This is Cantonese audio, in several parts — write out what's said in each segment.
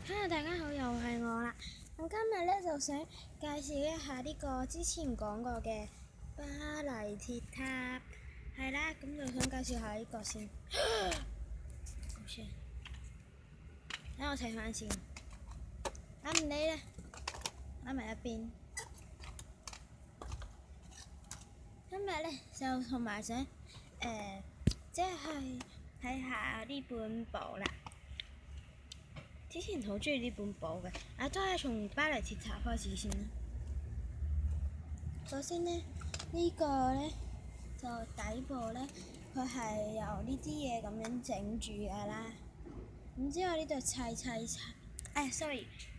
Hello，大家好，又係我啦。咁今日咧就想介紹一下呢個之前講過嘅巴黎鐵塔，係啦，咁就想介紹下呢個先。好先，等我睇翻先。唔理啦，擺埋一邊。今日咧就同埋想即係睇下呢本簿啦。之前好中意呢本簿嘅，都係從巴黎鐵塔開始先啦。首先呢，呢個呢，就底部呢，佢係由呢啲嘢咁樣整住㗎啦。咁之後呢度砌，sorry。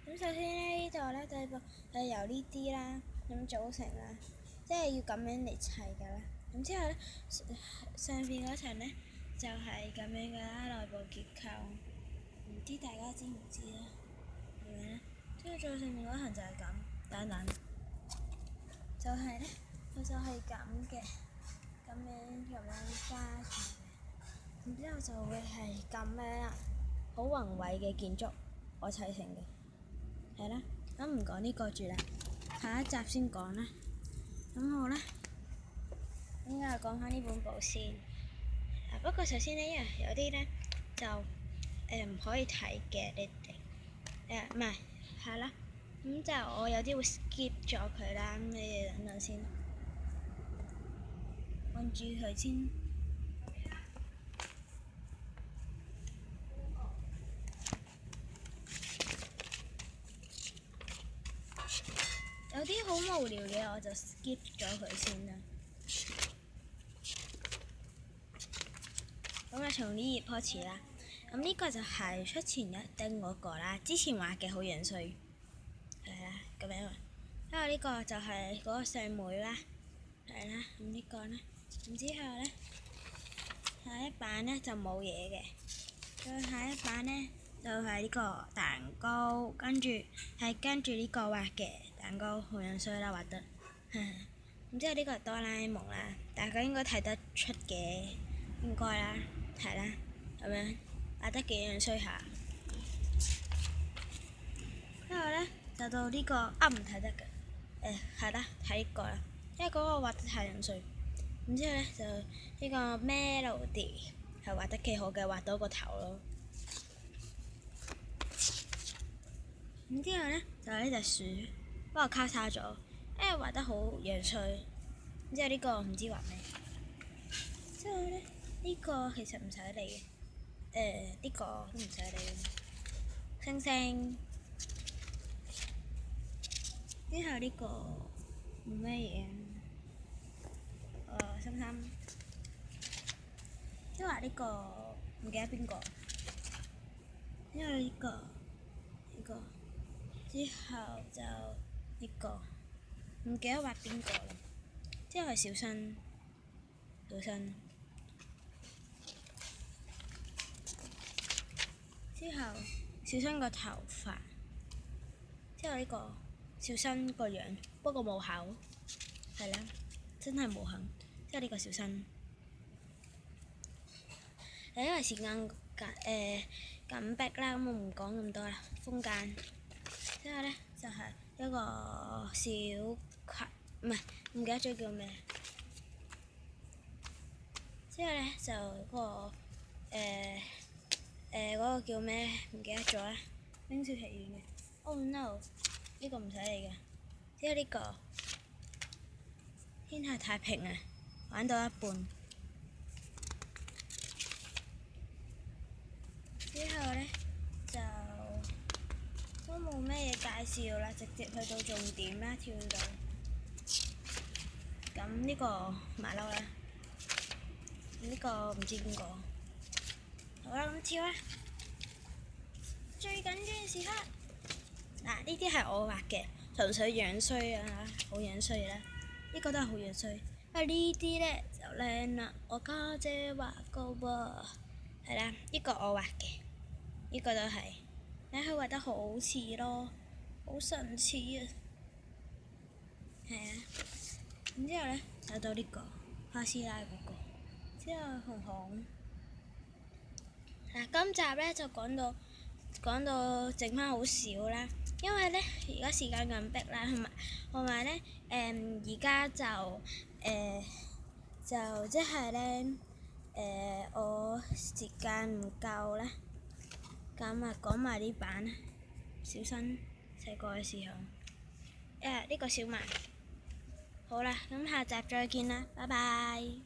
咁首先呢，呢度呢，底部係由呢啲啦咁組成啦，即係要咁樣嚟砌㗎啦。咁之後呢，上邊嗰層呢，就係咁樣㗎啦，內部結構。唔知大家知唔知咧？係咪咧？之後最上面嗰層就係咁，等等，就係咧，佢就係咁嘅，咁樣加住嘅，然之後就會係咁樣啦，好宏偉嘅建築，我砌成嘅，係啦。咁唔講呢個住啦，下一集先講啦。咁好啦，咁就講翻呢本簿先。不過首先呢，因為有啲咧就唔可以睇嘅，你哋唔係，係啦，咁就我有啲會 skip 咗佢啦，咁你哋等等先，按住佢先。有啲好無聊嘅我就 skip 咗佢先啦。咁啊，從呢頁開始啦。咁呢個就係出前一丁嗰個啦，之前畫嘅好樣衰，係啦咁樣。之後呢個就係嗰個細妹啦，係啦。咁呢個呢，咁之後呢，下一版呢就冇嘢嘅，再下一版呢，就係呢個蛋糕，跟住呢個畫嘅蛋糕，好樣衰啦畫得。咁之後呢個係哆啦 A 夢啦，大家應該睇得出嘅，應該啦，係啦，咁樣畫得幾樣衰下。之後呢，就到呢個唔睇得嘅，係啦，睇呢個啦，因為嗰個畫得太樣衰。咁之後呢，就呢個 Melody 係畫得幾好嘅，畫到個頭咯。咁之後呢，就係呢隻樹，不過交叉咗，因為畫得好樣衰。之後呢個唔知畫咩。之後呢，呢個其實唔使理嘅，呢個都唔使理。星星。之後呢個冇咩嘢，心心。之後呢個唔記得邊個。之後呢個。之後就呢個唔記得畫邊個啦。之後係小新。之後小新個頭髮。之後呢個小新個樣，不過冇口，係啦，真係冇口。之後呢個小新，因為時間緊迫啦，咁我唔講咁多啦。風間。之後呢，就係一個小葵，唔記得咗叫咩。之後呢，就嗰個叫咩唔記得咗啦。冰雪奇緣嘅。Oh no！呢個唔使理嘅。之後呢個天下太平啊，玩到一半。之後呢，就都冇咩嘢介紹啦，直接去到重點啦，跳到。咁呢個馬騮啦，呢個唔知邊個。好啦，咁跳啦！最緊張嘅時刻。嗱，呢啲係我畫嘅，純粹樣衰啊，好樣衰啦。呢個都係好樣衰。呢啲呢就靚啦，我家姐畫嘅喎。係啦，呢個我畫嘅，呢個都係。佢畫得好似咯，好神似啊！係啊。然之後呢，就到呢個花師奶嗰個，之後紅紅。嗱，今集呢就講到講到剩翻好少啦，因為咧而家時間咁逼啦，同埋咧而家就即係咧我時間唔夠啦，咁啊講埋呢版啦，小新細個嘅時候，呢個小曼，好啦，咁下集再見啦，拜拜。